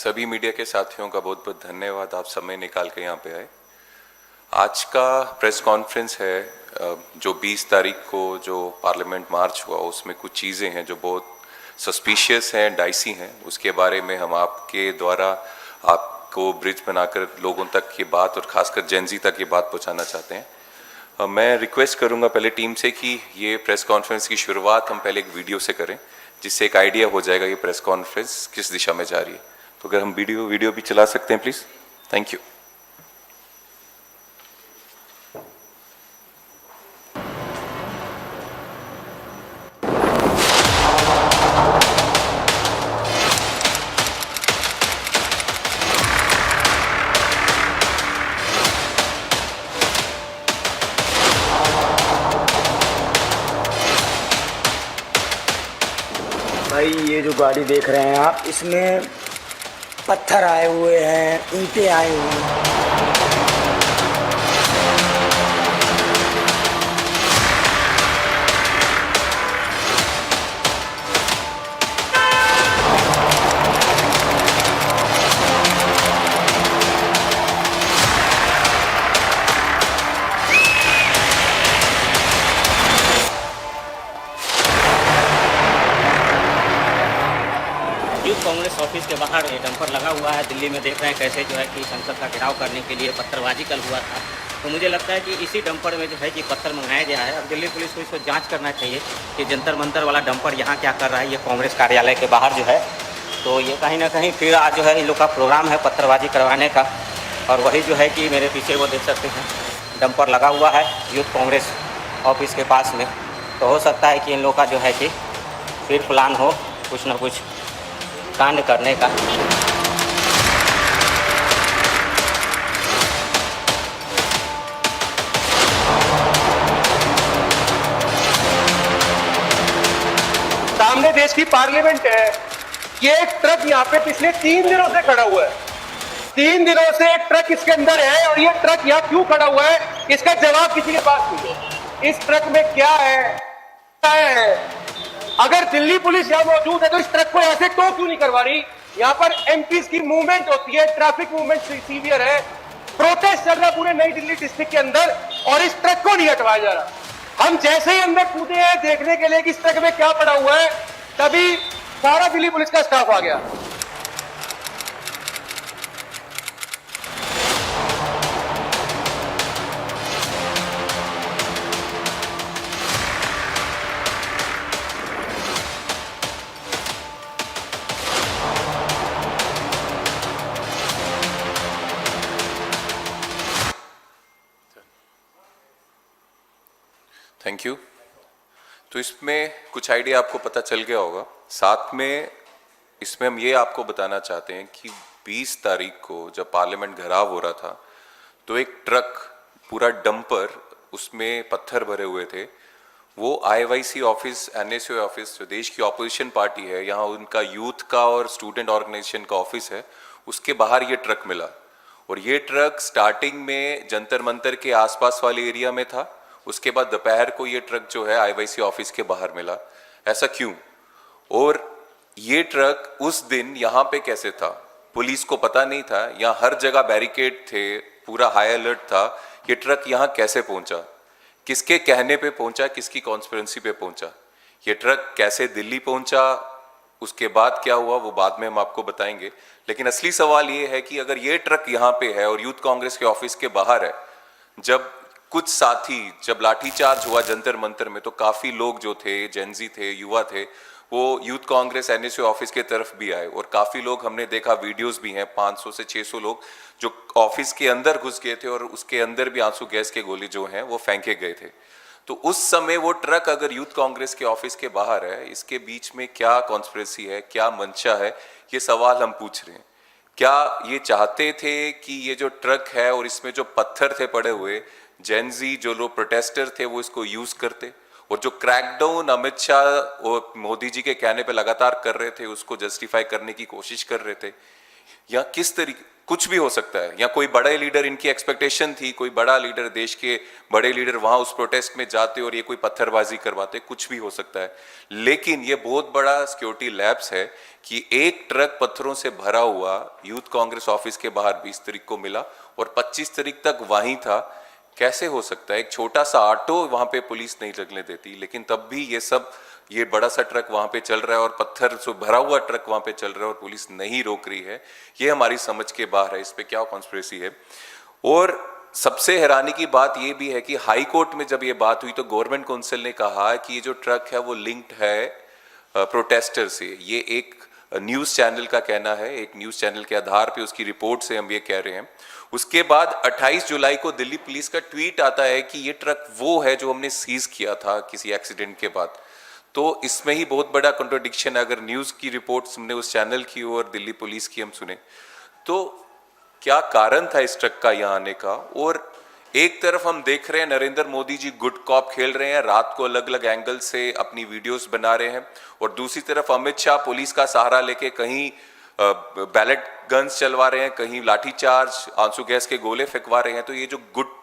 सभी मीडिया के साथियों का बहुत बहुत धन्यवाद, आप समय निकाल के यहाँ पे आए। आज का प्रेस कॉन्फ्रेंस है जो 20 तारीख को जो पार्लियामेंट मार्च हुआ, उसमें कुछ चीज़ें हैं जो बहुत सस्पिशियस हैं, डाइसी हैं। उसके बारे में हम आपके द्वारा आपको ब्रिज बनाकर लोगों तक ये बात और ख़ासकर जेनजी तक ये बात पहुँचाना चाहते हैं। मैं रिक्वेस्ट करूँगा पहले टीम से कि ये प्रेस कॉन्फ्रेंस की शुरुआत हम पहले एक वीडियो से करें, जिससे एक आइडिया हो जाएगा ये प्रेस कॉन्फ्रेंस किस दिशा में जा रही है। तो अगर हम वीडियो भी चला सकते हैं प्लीज, थैंक यू। भाई ये जो गाड़ी देख रहे हैं आप, इसमें पत्थर आए हुए हैं, ईंटें आए हुए हैं। यूथ कांग्रेस ऑफिस के बाहर ये डंपर लगा हुआ है। दिल्ली में देख रहे हैं कैसे जो है कि संसद का घेराव करने के लिए पत्थरबाजी कल हुआ था। तो मुझे लगता है कि इसी डंपर में जो है कि पत्थर मंगाया गया है। अब दिल्ली पुलिस को इसको जांच करना चाहिए कि जंतर मंतर वाला डंपर यहाँ क्या कर रहा है, ये कांग्रेस कार्यालय के बाहर जो है। तो ये कहीं ना कहीं फिर आज जो है इन लोग का प्रोग्राम है पत्थरबाजी करवाने का। और वही जो है कि मेरे पीछे वो देख सकते हैं डंपर लगा हुआ है यूथ कांग्रेस ऑफिस के पास में। तो हो सकता है कि इन लोग का जो है कि फिर प्लान हो कुछ ना कुछ कांड करने का। सामने देश की पार्लियामेंट है। ये एक ट्रक यहाँ पे पिछले 3 दिनों से खड़ा हुआ है। 3 दिनों से एक ट्रक इसके अंदर है और ये ट्रक यहाँ क्यों खड़ा हुआ है, इसका जवाब किसी के पास नहीं है। इस ट्रक में क्या है? अगर दिल्ली पुलिस यहाँ मौजूद है तो इस ट्रक को ऐसे टो क्यों नहीं करवा रही? यहाँ पर एमपीज की मूवमेंट होती है, ट्रैफिक मूवमेंट सीवियर है, प्रोटेस्ट चल रहा पूरे नई दिल्ली डिस्ट्रिक्ट के अंदर और इस ट्रक को नहीं हटवाया जा रहा। हम जैसे ही अंदर कूदे हैं देखने के लिए कि इस ट्रक में क्या पड़ा हुआ है, तभी सारा दिल्ली पुलिस का स्टाफ आ गया। Thank you. तो इसमें कुछ आइडिया आपको पता चल गया होगा। साथ में इसमें हम ये आपको बताना चाहते हैं कि 20 तारीख को जब पार्लियामेंट घेराव हो रहा था तो एक ट्रक पूरा डंपर, उसमें पत्थर भरे हुए थे। वो आईवाईसी ऑफिस, एनएसयू ऑफिस, जो देश की ऑपोजिशन पार्टी है, यहाँ उनका यूथ का और स्टूडेंट ऑर्गेनाइजेशन का ऑफिस है, उसके बाहर ये ट्रक मिला। और ये ट्रक स्टार्टिंग में जंतर मंतर के आसपास वाले एरिया में था, उसके बाद दोपहर को ये ट्रक जो है आईवाईसी ऑफिस के बाहर मिला। ऐसा क्यों? और ये ट्रक उस दिन यहाँ पे कैसे था? पुलिस को पता नहीं था, यहाँ हर जगह बैरिकेड थे, पूरा हाई अलर्ट था। ये ट्रक यहाँ कैसे पहुंचा? किसके कहने पे पहुंचा? किसकी कॉन्स्पिरेंसी पे पहुंचा? ये ट्रक कैसे दिल्ली पहुंचा? उसके बाद क्या हुआ वो बाद में हम आपको बताएंगे। लेकिन असली सवाल ये है कि अगर ये ट्रक यहाँ पे है और यूथ कांग्रेस के ऑफिस के बाहर है, जब कुछ साथी, जब लाठीचार्ज हुआ जंतर मंतर में, तो काफी लोग जो थे, जेनजी थे, युवा थे, वो यूथ कांग्रेस एनएसयू ऑफिस के तरफ भी आए। और काफी लोग, हमने देखा वीडियोस भी हैं, 500 से 600 लोग जो ऑफिस के अंदर घुस गए थे और उसके अंदर भी आंसू गैस के गोले जो हैं वो फेंके गए थे। तो उस समय वो ट्रक अगर यूथ कांग्रेस के ऑफिस के बाहर है, इसके बीच में क्या कॉन्स्पिरेसी है, क्या मंशा है, ये सवाल हम पूछ रहे हैं। क्या ये चाहते थे कि ये जो ट्रक है और इसमें जो पत्थर थे पड़े हुए, जेनजी जो लोग प्रोटेस्टर थे वो इसको यूज करते, और जो क्रैकडाउन अमित शाह और मोदी जी के कहने पे लगातार कर रहे थे उसको जस्टिफाई करने की कोशिश कर रहे थे? या किस तरीके कुछ भी हो सकता है, या कोई बड़ा लीडर, इनकी एक्सपेक्टेशन थी कोई बड़ा लीडर, देश के बड़े लीडर वहां उस प्रोटेस्ट में जाते और ये कोई पत्थरबाजी करवाते, कुछ भी हो सकता है। लेकिन ये बहुत बड़ा सिक्योरिटी लैप्स है कि एक ट्रक पत्थरों से भरा हुआ यूथ कांग्रेस ऑफिस के बाहर 20 तारीख को मिला और 25 तारीख तक वहीं था। कैसे हो सकता है? एक छोटा सा ऑटो वहां पे पुलिस नहीं लगने देती, लेकिन तब भी ये बड़ा सा ट्रक वहां पे चल रहा है और पत्थर से भरा हुआ ट्रक वहां पे चल रहा है और पुलिस नहीं रोक रही है। ये हमारी समझ के बाहर है, इस पे क्या कॉन्स्पिरेसी है। और सबसे हैरानी की बात ये भी है कि हाई कोर्ट में जब ये बात हुई तो गवर्नमेंट काउंसिल ने कहा कि ये जो ट्रक है वो लिंक्ड है प्रोटेस्टर से। ये एक न्यूज चैनल का कहना है, एक न्यूज चैनल के आधार पे उसकी रिपोर्ट से हम ये कह रहे हैं। उसके बाद 28 जुलाई को दिल्ली पुलिस का ट्वीट आता है कि ये ट्रक वो है जो हमने सीज किया था किसी एक्सीडेंट के बाद। तो इसमें ही बहुत बड़ा कॉन्ट्रडिक्शन है। अगर न्यूज की रिपोर्ट हमने उस चैनल की और दिल्ली पुलिस की हम सुने तो क्या कारण था इस ट्रक का यहाँ आने का। और एक तरफ हम देख रहे हैं नरेंद्र मोदी जी गुड कॉप खेल रहे हैं, रात को अलग अलग एंगल से अपनी वीडियोस बना रहे हैं, और दूसरी तरफ अमित शाह पुलिस का सहारा लेके कहीं बैलेट गन्स चलवा रहे हैं, कहीं लाठीचार्ज, आंसू गैस के गोले फेंकवा रहे हैं। तो ये जो गुड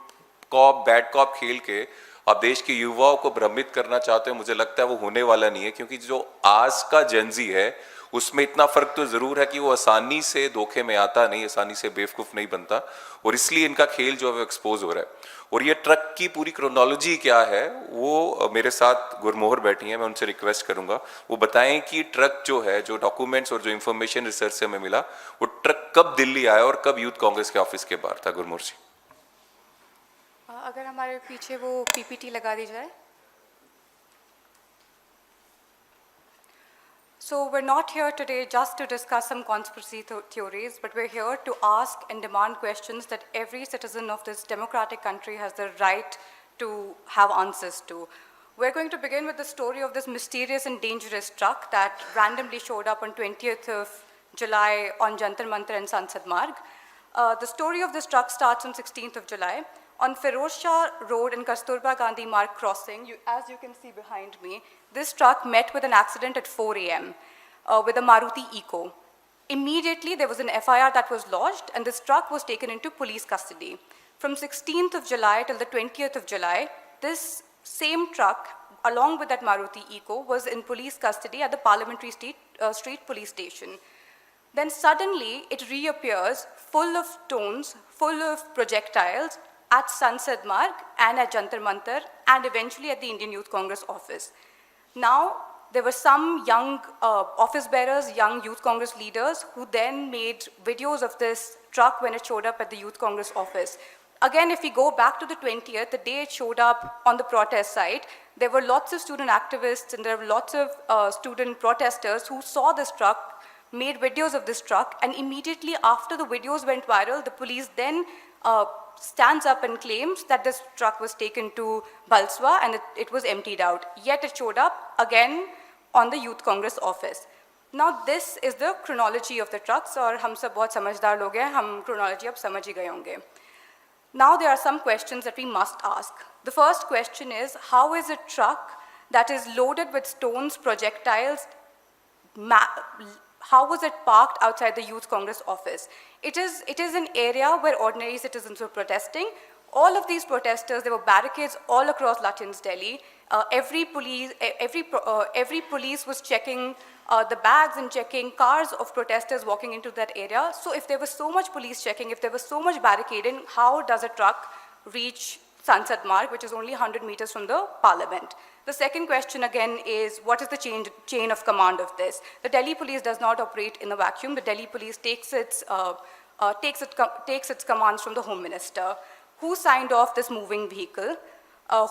कॉप बैड कॉप खेल के आप देश के युवाओं को भ्रमित करना चाहते हैं, मुझे लगता है वो होने वाला नहीं है। क्योंकि जो आज का जेनजी है उसमें इतना फर्क तो जरूर है कि वो आसानी से धोखे में आता नहीं, आसानी से बेवकूफ नहीं बनता, और इसलिए इनका खेल जो है वो एक्सपोज हो रहा है। और ये ट्रक की पूरी क्रोनोलॉजी क्या है वो मेरे साथ गुरमोहर बैठी हैं, मैं उनसे रिक्वेस्ट करूंगा वो बताएं कि ट्रक जो है, जो डॉक्यूमेंट्स और जो इंफॉर्मेशन रिसर्च से हमें मिला, वो ट्रक कब दिल्ली आया और कब यूथ कांग्रेस के ऑफिस के बाहर था। गुरमोहर जी, अगर हमारे पीछे वो पीपीटी लगा दी जाए। So we're not here today just to discuss some conspiracy theories, but we're here to ask and demand questions that every citizen of this democratic country has the right to have answers to. We're going to begin with the story of this mysterious and dangerous truck that randomly showed up on 20th of July on Jantar Mantar and Sansad Marg. The story of this truck starts on 16th of July. On Feroz Shah Road and Kasturba Gandhi Marg crossing, as you can see behind me, this truck met with an accident at 4 a.m. With a Maruti Eco. Immediately, there was an FIR that was lodged, and this truck was taken into police custody. From 16th of July till the 20th of July, this same truck, along with that Maruti Eco, was in police custody at the Parliamentary Street Police Station. Then suddenly, it reappears full of stones, full of projectiles, at Sansad Marg and at Jantar Mantar, and eventually at the Indian Youth Congress office. Now, there were some young office bearers, young Youth Congress leaders, who then made videos of this truck when it showed up at the Youth Congress office. Again, if we go back to the 20th, the day it showed up on the protest site, there were lots of student activists and there were lots of student protesters who saw this truck, made videos of this truck, and immediately after the videos went viral, the police then stands up and claims that this truck was taken to Balswa and it was emptied out. Yet it showed up again on the Youth Congress office. Now this is the chronology of the trucks, और हम सब बहुत समझदार लोग हैं, हम chronology अब समझ ही गए होंगे. Now there are some questions that we must ask. The first question is, how is a truck that is loaded with stones, projectiles, how was it parked outside the Youth Congress office? It is an area where ordinary citizens were protesting. All of these protesters, there were barricades all across Lutyens, Delhi. Every police was checking the bags and checking cars of protesters walking into that area. So if there was so much police checking, if there was so much barricading, how does a truck reach Sansad Marg, which is only 100 meters from the parliament? The second question again is, what is the chain of command of this? The Delhi police does not operate in a vacuum. The Delhi police takes its commands from the Home Minister. Who signed off this moving vehicle?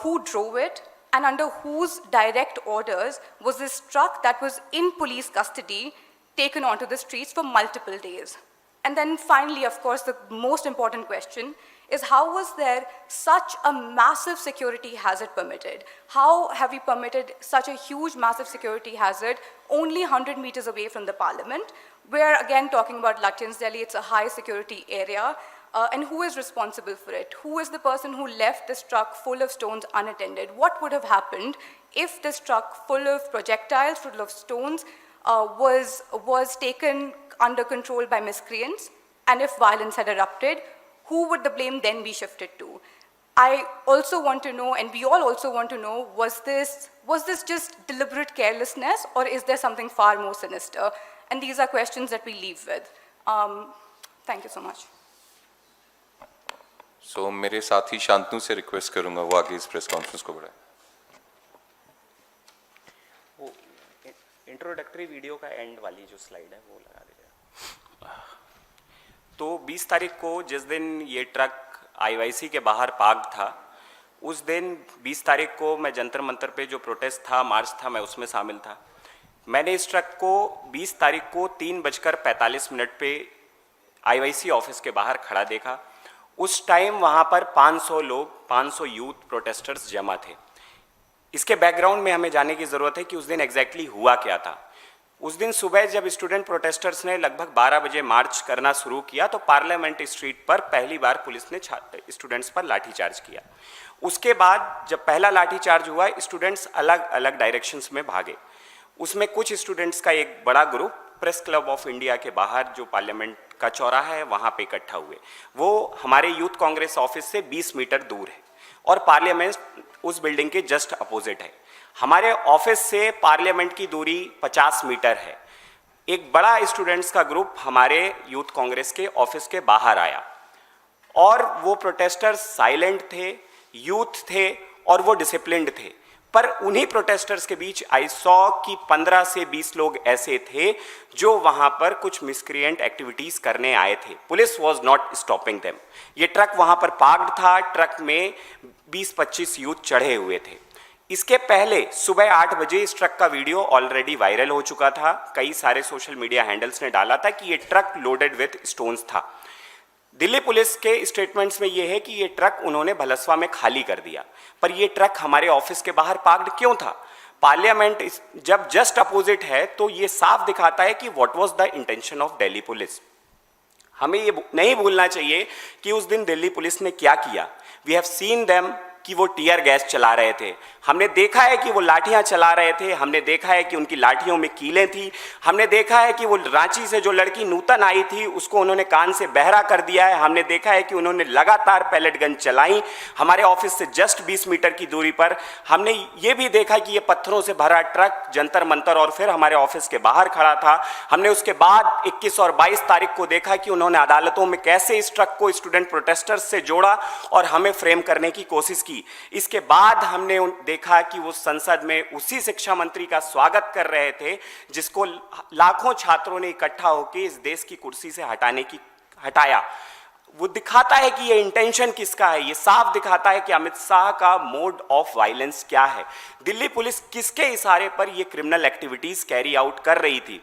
Who drove it? And under whose direct orders was this truck that was in police custody taken onto the streets for multiple days? And then finally, of course, the most important question is, how was there such a massive security hazard permitted? How have we permitted such a huge, massive security hazard only 100 meters away from the parliament? We're again talking about Lutyens, Delhi. It's a high security area. And who is responsible for it? Who is the person who left this truck full of stones unattended? What would have happened if this truck full of projectiles, full of stones, was taken under control by miscreants? And if violence had erupted, who would the blame then be shifted to? I also want to know, and we all also want to know, was this just deliberate carelessness, or is there something far more sinister? And these are questions that we leave with. Thank you so much. So मेरे साथी शांतनु से request करूंगा वो आगे इस press conference को बढ़ाए। वो इंट्रोडक्टरी वीडियो का एंड वाली जो स्लाइड है वो लगा दीजिए। तो 20 तारीख को जिस दिन ये ट्रक आईवाईसी के बाहर पार्क था, उस दिन 20 तारीख को मैं जंतर मंतर पे जो प्रोटेस्ट था, मार्च था, मैं उसमें शामिल था। मैंने इस ट्रक को 20 तारीख को 3:45 पे आईवाईसी ऑफिस के बाहर खड़ा देखा। उस टाइम वहाँ पर 500 लोग, 500 यूथ प्रोटेस्टर्स जमा थे। इसके बैकग्राउंड में हमें जाने की ज़रूरत है कि उस दिन एग्जैक्टली हुआ क्या था। उस दिन सुबह जब स्टूडेंट प्रोटेस्टर्स ने लगभग 12 बजे मार्च करना शुरू किया तो पार्लियामेंट स्ट्रीट पर पहली बार पुलिस ने स्टूडेंट्स पर लाठीचार्ज किया। उसके बाद जब पहला लाठीचार्ज हुआ, स्टूडेंट्स अलग अलग डायरेक्शंस में भागे। उसमें कुछ स्टूडेंट्स का एक बड़ा group press club of India के बाहर जो पार्लियामेंट का चौराहा है वहाँ पे इकट्ठा हुए। वो हमारे यूथ कांग्रेस ऑफिस से 20 मीटर दूर है और पार्लियामेंट उस बिल्डिंग के जस्ट अपोजिट है। हमारे ऑफिस से पार्लियामेंट की दूरी 50 मीटर है। एक बड़ा स्टूडेंट्स का ग्रुप हमारे यूथ कांग्रेस के ऑफिस के बाहर आया और वो प्रोटेस्टर्स साइलेंट थे, यूथ थे और वो डिसिप्लिन्ड थे। पर उन्हीं प्रोटेस्टर्स के बीच आई सॉ कि 15 से 20 लोग ऐसे थे जो वहां पर कुछ मिसक्रिएंट एक्टिविटीज करने आए थे। Police was not stopping them. ये ट्रक वहां पर पार्क्ड था, ट्रक में 20-25 यूथ चढ़े हुए थे। इसके पहले सुबह 8 बजे इस ट्रक का वीडियो ऑलरेडी वायरल हो चुका था। कई सारे सोशल मीडिया हैंडल्स ने डाला था कि ये ट्रक लोडेड विथ स्टोन्स था। दिल्ली पुलिस के स्टेटमेंट्स में यह है कि ये ट्रक उन्होंने भलसवा में खाली कर दिया, पर ये ट्रक हमारे ऑफिस के बाहर पार्क्ड क्यों था? पार्लियामेंट जब जस्ट अपोजिट है तो ये साफ दिखाता है कि what was the intention of Delhi police. हमें ये नहीं भूलना चाहिए कि उस दिन दिल्ली पुलिस ने क्या किया। वी हैव सीन देम कि वो टीयर गैस चला रहे थे, हमने देखा है कि वो लाठियां चला रहे थे, हमने देखा है कि उनकी लाठियों में कीलें थी, हमने देखा है कि वो रांची से जो लड़की नूतन आई थी उसको उन्होंने कान से बहरा कर दिया है, हमने देखा है कि उन्होंने लगातार पैलेट गन चलाई। हमारे ऑफिस से जस्ट 20 मीटर की दूरी पर हमने ये भी देखा कि ये पत्थरों से भरा ट्रक जंतर मंतर और फिर हमारे ऑफिस के बाहर खड़ा था। हमने उसके बाद 21 और 22 तारीख को देखा कि उन्होंने अदालतों में कैसे इस ट्रक को स्टूडेंट प्रोटेस्टर्स से जोड़ा और हमें फ्रेम करने की कोशिश की। इसके बाद हमने देखा कि वो संसद में उसी शिक्षा मंत्री का स्वागत कर रहे थे जिसको लाखों छात्रों ने इकट्ठा होकर इस देश की कुर्सी से हटाया। वो दिखाता है कि ये इंटेंशन किसका है। ये साफ दिखाता है कि अमित शाह का मोड ऑफ वायलेंस क्या है। दिल्ली पुलिस किसके इशारे पर ये क्रिमिनल एक्टिविटीज कैरी आउट कर रही थी।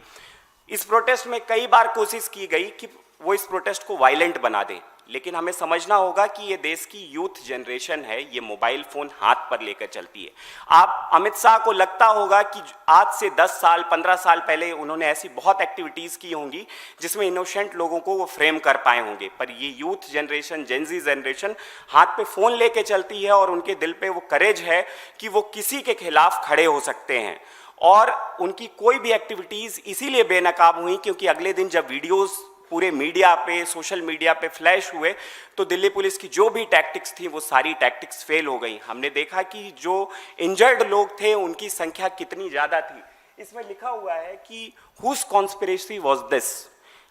इस प्रोटेस्ट में कई बार कोशिश की गई कि वो इस प्रोटेस्ट को वायलेंट बना दे, लेकिन हमें समझना होगा कि ये देश की यूथ जनरेशन है, ये मोबाइल फोन हाथ पर लेकर चलती है। आप अमित शाह को लगता होगा कि आज से 10 साल 15 साल पहले उन्होंने ऐसी बहुत एक्टिविटीज की होंगी जिसमें इनोसेंट लोगों को वो फ्रेम कर पाए होंगे, पर ये यूथ जनरेशन, जेनजी जनरेशन हाथ पे फोन लेके चलती है और उनके दिल पे वो करेज है कि वो किसी के खिलाफ खड़े हो सकते हैं। और उनकी कोई भी एक्टिविटीज इसीलिए बेनकाब हुई क्योंकि अगले दिन जब वीडियोज पूरे मीडिया पे, सोशल मीडिया पे फ्लैश हुए तो दिल्ली पुलिस की जो भी टैक्टिक्स थी वो सारी टैक्टिक्स फेल हो गई। हमने देखा कि जो इंजर्ड लोग थे उनकी संख्या कितनी ज़्यादा थी। इसमें लिखा हुआ है कि हुज कॉन्स्पिरेसी वाज दिस।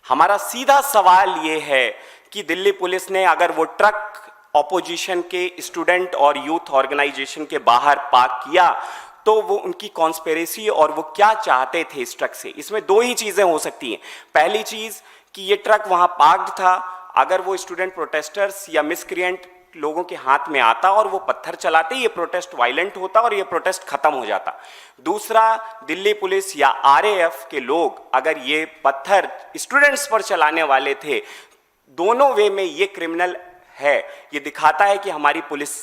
हमारा सीधा सवाल ये है कि दिल्ली पुलिस ने अगर वो ट्रक ऑपोजिशन के स्टूडेंट और यूथ ऑर्गेनाइजेशन के बाहर पार्क किया तो वो उनकी कॉन्स्पिरेसी और वो क्या चाहते थे इस ट्रक से, इसमें दो ही चीज़ें हो सकती हैं। पहली चीज़ कि ये ट्रक वहाँ पार्क्ड था, अगर वो स्टूडेंट प्रोटेस्टर्स या मिसक्रिएंट लोगों के हाथ में आता और वो पत्थर चलाते, ये प्रोटेस्ट वायलेंट होता और ये प्रोटेस्ट खत्म हो जाता। दूसरा, दिल्ली पुलिस या आरएएफ के लोग अगर ये पत्थर स्टूडेंट्स पर चलाने वाले थे, दोनों वे में ये क्रिमिनल है। ये दिखाता है कि हमारी पुलिस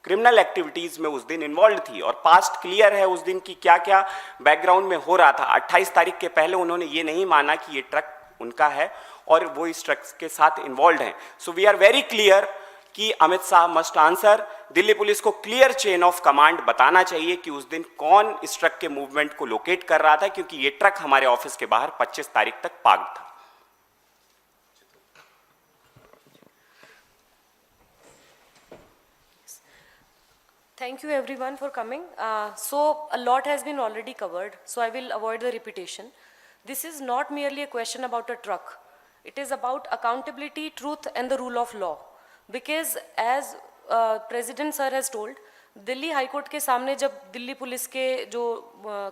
क्रिमिनल एक्टिविटीज में उस दिन इन्वॉल्व थी और पास्ट क्लियर है उस दिन की क्या क्या बैकग्राउंड में हो रहा था। 28 तारीख के पहले उन्होंने ये नहीं माना कि ये ट्रक उनका है और वो इस ट्रक के साथ इन्वॉल्व हैं। So we are very clear कि Amit Shah must answer. Delhi police को क्लियर चेन ऑफ कमांड बताना चाहिए कि उस दिन कौन इस ट्रक के मूवमेंट को लोकेट कर रहा था, क्योंकि ये ट्रक हमारे ऑफिस के बाहर 25 तारीख तक पार्क्ड था। Thank you everyone for coming. So a lot has been already covered, so I will avoid the repetition. This is not merely a question about a truck. It is about accountability, truth and the rule of law. Because as President Sir has told, Delhi high court के सामने जब Delhi police के जो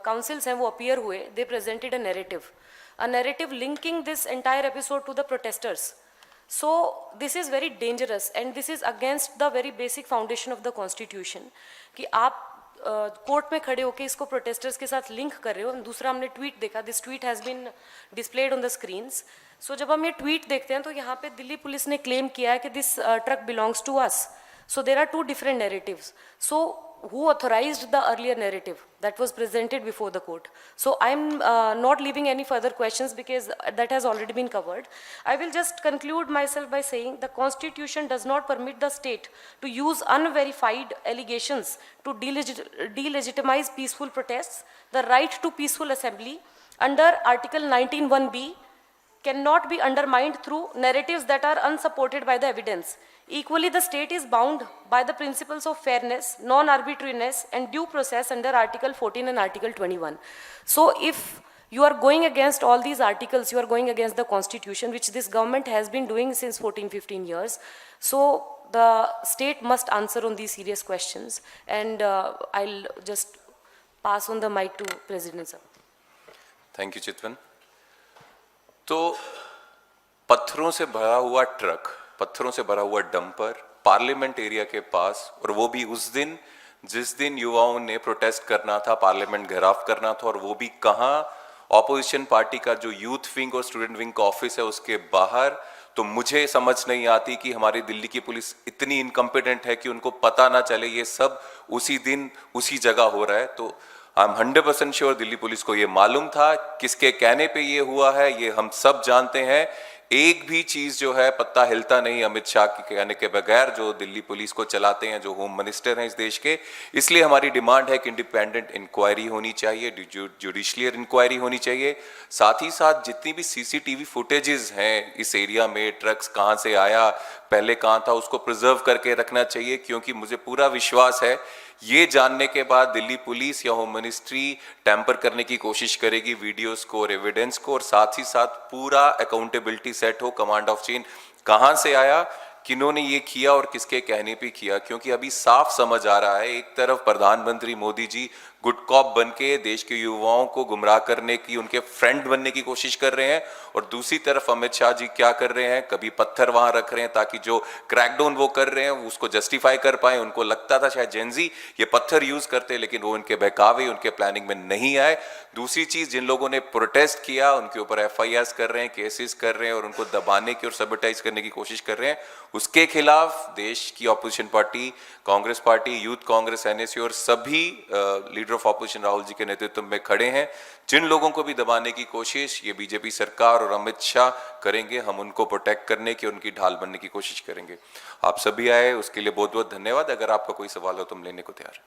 councils हैं वो appear हुए, they presented a narrative linking this entire episode to the protesters. So this is very dangerous and this is against the very basic foundation of the constitution कि आप कोर्ट में खड़े होकर इसको प्रोटेस्टर्स के साथ लिंक कर रहे हो. दूसरा हमने ट्वीट देखा, this tweet has been displayed on the screens. सो जब हम ये ट्वीट देखते हैं तो यहाँ पे दिल्ली पुलिस ने क्लेम किया है कि this truck belongs to us. So there are two different narratives. So who authorized the earlier narrative that was presented before the court? So I'm not leaving any further questions because that has already been covered. I will just conclude myself by saying the Constitution does not permit the state to use unverified allegations to delegitimize peaceful protests. The right to peaceful assembly under Article 19(1)(b) cannot be undermined through narratives that are unsupported by the evidence. Equally, the state is bound by the principles of fairness, non-arbitrariness and due process under Article 14 and Article 21. So if you are going against all these articles, you are going against the Constitution, which this government has been doing since 14-15 years. So the state must answer on these serious questions. And I'll just pass on the mic to President Sir. Thank you Chitwan. तो पत्थरों से भरा हुआ truck, पत्थरों से भरा हुआ dumper parliament area के पास, और वो भी उस दिन जिस दिन युवाओं ने प्रोटेस्ट करना था, पार्लियामेंट घेराव करना था, और वो भी कहाँ, ऑपोजिशन पार्टी का जो यूथ विंग और स्टूडेंट विंग का ऑफिस है उसके बाहर. तो मुझे समझ नहीं आती कि हमारी दिल्ली की पुलिस इतनी इनकम्पिटेंट है कि उनको पता ना चले ये सब उसी दिन उसी जगह हो रहा है. तो I am 100% sure Delhi police को ये मालूम था, किसके कहने पे ये हुआ है ये हम सब जानते हैं. एक भी चीज जो है पत्ता हिलता नहीं अमित शाह के कहने के बगैर, जो दिल्ली पुलिस को चलाते हैं, जो होम मिनिस्टर हैं इस देश के. इसलिए हमारी डिमांड है कि इंडिपेंडेंट इंक्वायरी होनी चाहिए, जुडिशियल इंक्वायरी होनी चाहिए. साथ ही साथ जितनी भी सीसीटीवी फुटेजेस हैं इस एरिया में, ट्रक्स कहाँ से आया, पहले कहाँ था, उसको प्रिजर्व करके रखना चाहिए. क्योंकि मुझे पूरा विश्वास है ये जानने के बाद दिल्ली पुलिस या होम मिनिस्ट्री टैंपर करने की कोशिश करेगी वीडियोस को और एविडेंस को, और साथ ही साथ पूरा अकाउंटेबिलिटी सेट हो, कमांड ऑफ चेन कहां से आया, किन्होंने ये किया और किसके कहने पे किया. क्योंकि अभी साफ समझ आ रहा है, एक तरफ प्रधानमंत्री मोदी जी गुड कॉप बन के देश के युवाओं को गुमराह करने की, उनके फ्रेंड बनने की कोशिश कर रहे हैं, और दूसरी तरफ अमित शाह जी क्या कर रहे हैं, कभी पत्थर वहां रख रहे हैं ताकि जो क्रैकडाउन वो कर रहे हैं उसको जस्टिफाई कर पाए. उनको लगता था शायद जेनजी ये पत्थर यूज करते, लेकिन वो उनके बहकावे, उनके प्लानिंग में नहीं आए. दूसरी चीज, जिन लोगों ने प्रोटेस्ट किया उनके ऊपर FIRs कर रहे हैं, केसेस कर रहे हैं, और उनको दबाने की और सबटाइज करने की कोशिश कर रहे हैं. उसके खिलाफ देश की opposition party, Congress party, youth Congress, NSU और सभी leader of opposition Rahul ji के नेतृत्व में खड़े हैं. जिन लोगों को भी दबाने की कोशिश ये बीजेपी सरकार और अमित शाह करेंगे, हम उनको प्रोटेक्ट करने की, उनकी ढाल बनने की कोशिश करेंगे. आप सभी आए उसके लिए बहुत बहुत धन्यवाद. अगर आपका कोई सवाल हो तो हम लेने को तैयार हैं.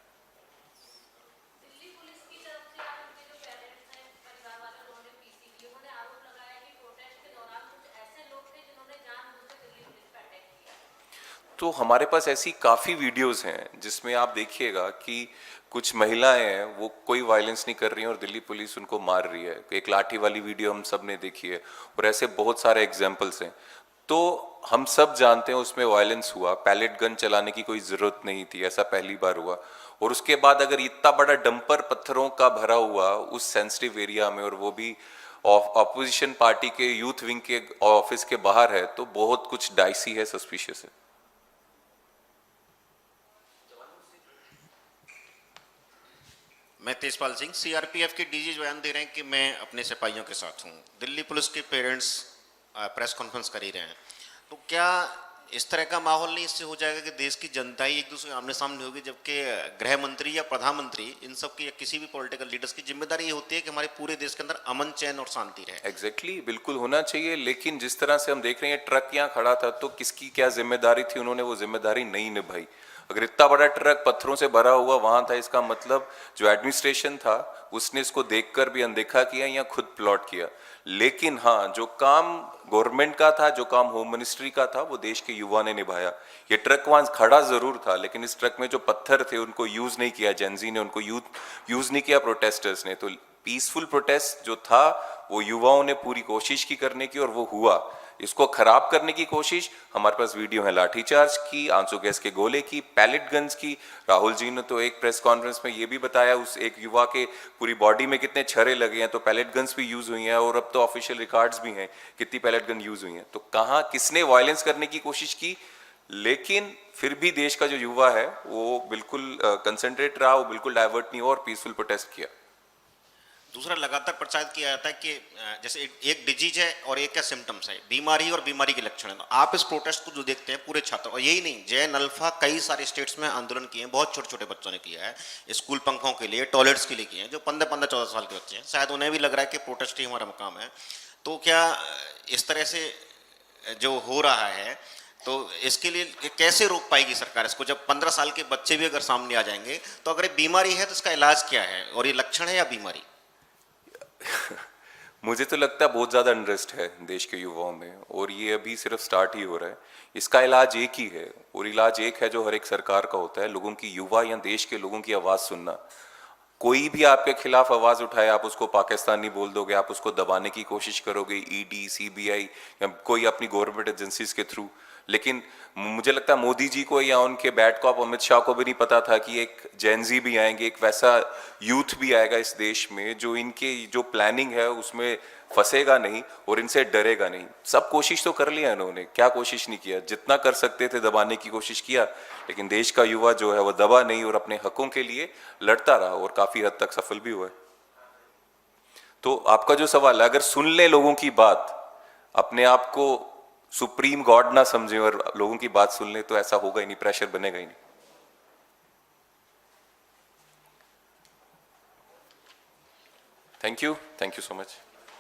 तो हमारे पास ऐसी काफ़ी वीडियोस हैं जिसमें आप देखिएगा कि कुछ महिलाएं हैं, वो कोई वायलेंस नहीं कर रही हैं और दिल्ली पुलिस उनको मार रही है. एक लाठी वाली वीडियो हम सब ने देखी है, और ऐसे बहुत सारे एग्जाम्पल्स हैं. तो हम सब जानते हैं उसमें वायलेंस हुआ, पैलेट गन चलाने की कोई ज़रूरत नहीं थी, ऐसा पहली बार हुआ. और उसके बाद अगर इतना बड़ा डंपर पत्थरों का भरा हुआ उस सेंसिटिव एरिया में, और वो भी ऑपोजिशन पार्टी के यूथ विंग के ऑफिस के बाहर है, तो बहुत कुछ डाइसी है, सस्पिशियस है. मैं तेजपाल सिंह, CRPF के DG बयान दे रहे हैं कि मैं अपने सिपाहियों के साथ हूँ. दिल्ली पुलिस के पेरेंट्स प्रेस कॉन्फ्रेंस कर ही रहे हैं. तो क्या इस तरह का माहौल नहीं इससे हो जाएगा कि देश की जनता ही एक दूसरे आमने सामने होगी, जबकि गृह मंत्री या प्रधानमंत्री इन सब की या किसी भी पॉलिटिकल लीडर्स की जिम्मेदारी ये होती है कि हमारे पूरे देश के अंदर अमन, चैन और शांति रहे. एग्जैक्टली, बिल्कुल होना चाहिए. लेकिन जिस तरह से हम देख रहे हैं ट्रक यहाँ खड़ा था, तो किसकी क्या जिम्मेदारी थी, उन्होंने वो जिम्मेदारी नहीं निभाई. अगर इतना बड़ा ट्रक पत्थरों से भरा हुआ वहां था, इसका मतलब जो एडमिनिस्ट्रेशन था उसने इसको देखकर भी अनदेखा किया या खुद प्लॉट किया। लेकिन हाँ, जो काम गवर्नमेंट का था, जो काम होम मिनिस्ट्री का था, वो देश के युवा ने निभाया। ये ट्रक वहां खड़ा जरूर था, लेकिन इस ट्रक में जो पत्थर थे उनको यूज नहीं किया जेनजी ने, उनको यूज नहीं किया प्रोटेस्टर्स ने। तो पीसफुल प्रोटेस्ट जो था वो युवाओं ने पूरी कोशिश की करने की, और वो हुआ। इसको खराब करने की कोशिश, हमारे पास वीडियो है लाठीचार्ज की, आंसू गैस के गोले की, पैलेट गन्स की। राहुल जी ने तो एक प्रेस कॉन्फ्रेंस में ये भी बताया उस एक युवा के पूरी बॉडी में कितने छर्रे लगे हैं, तो पैलेट गन्स भी यूज हुई हैं, और अब तो ऑफिशियल रिकॉर्ड्स भी हैं कितनी पैलेट गन यूज हुई हैं। तो कहाँ किसने वायलेंस करने की कोशिश की, लेकिन फिर भी देश का जो युवा है वो बिल्कुल कंसंट्रेट रहा, वो बिल्कुल डाइवर्ट नहीं हुआ और पीसफुल प्रोटेस्ट किया। दूसरा लगातार प्रचार किया जाता है कि जैसे एक डिजीज है और एक क्या सिम्टम्स है, बीमारी और बीमारी के लक्षण है। तो आप इस प्रोटेस्ट को जो देखते हैं पूरे छात्र, और यही नहीं, जय नल्फा कई सारे स्टेट्स में आंदोलन किए हैं, बहुत छोटे छोटे बच्चों ने किया है, स्कूल पंखों के लिए, टॉयलेट्स के लिए किए हैं, जो 15-14 साल के बच्चे हैं, शायद उन्हें भी लग रहा है कि प्रोटेस्ट ही हमारा मुकाम है। तो क्या इस तरह से जो हो रहा है, तो इसके लिए कैसे रोक पाएगी सरकार इसको? जब 15 साल के बच्चे भी अगर सामने आ जाएंगे, तो अगर ये बीमारी है तो इसका इलाज क्या है, और ये लक्षण है या बीमारी? मुझे तो लगता है बहुत ज़्यादा अनरेस्ट है देश के युवाओं में, और ये अभी सिर्फ स्टार्ट ही हो रहा है। इसका इलाज एक ही है, और इलाज एक है जो हर एक सरकार का होता है, लोगों की, युवा या देश के लोगों की आवाज़ सुनना। कोई भी आपके खिलाफ आवाज़ उठाए, आप उसको पाकिस्तानी बोल दोगे, आप उसको दबाने की कोशिश करोगे ईडी, सीबीआई या कोई अपनी गवर्नमेंट एजेंसीज के थ्रू। लेकिन मुझे लगता है मोदी जी को या उनके बैड कॉप अमित शाह को भी नहीं पता था कि एक जेनजी भी आएंगे, एक वैसा यूथ भी आएगा इस देश में जो इनके जो प्लानिंग है उसमें फंसेगा नहीं और इनसे डरेगा नहीं। सब कोशिश तो कर लिया इन्होंने, क्या कोशिश नहीं किया, जितना कर सकते थे दबाने की कोशिश किया, लेकिन देश का युवा जो है वो दबा नहीं और अपने हकों के लिए लड़ता रहा और काफी हद तक सफल भी हुआ है। तो आपका जो सवाल है, अगर सुन ले लोगों की बात, अपने आप को सुप्रीम गॉड ना समझे और लोगों की बात सुन ले, तो ऐसा होगा ही नहीं, प्रेशर बनेगा ही नहीं। Thank you so much.